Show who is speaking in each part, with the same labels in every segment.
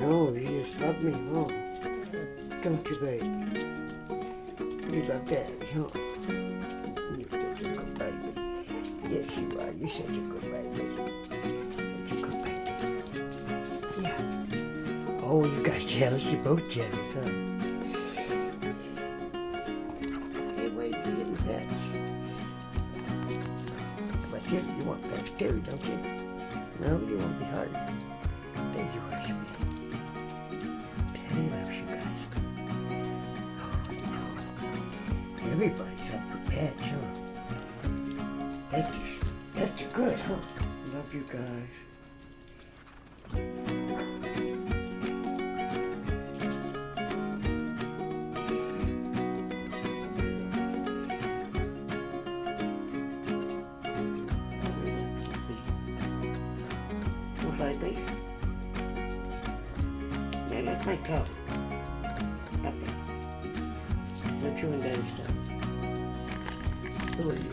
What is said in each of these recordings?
Speaker 1: No, you just love me, huh? Don't you, baby? You love Daddy, huh? You're such a good baby. Yes, you are. You're such a good baby. Such a good baby. Yeah. Oh, you guys jealous? You're both jealous, huh? Hey, wait, you're getting pets. But you want pets too, don't you? No, you won't be hard. There you are, sweetie. Daddy loves you guys. Everybody's up for pets, huh? Pets are good, huh? Love you guys. Baby. Man, that's my toe. Up there. No chewing daddy stuff. Who are you?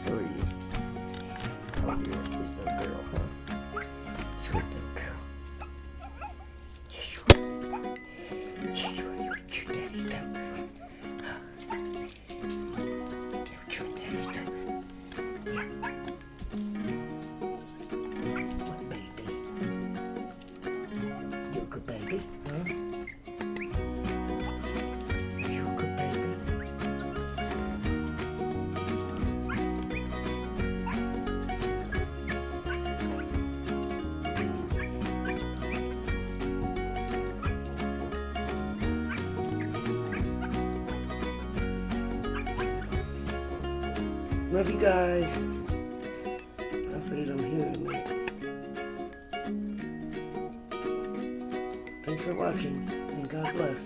Speaker 1: Who are you? Oh, you're a sweet little girl, huh? Sweet little girl. Yes, you are. Yes, you are. You're chewing daddy's toe. You're chewing daddy's toe. Yeah. Baby, huh? You a good baby? Love you guys. I'll feed them here in a minute. Thanks for watching, and God bless.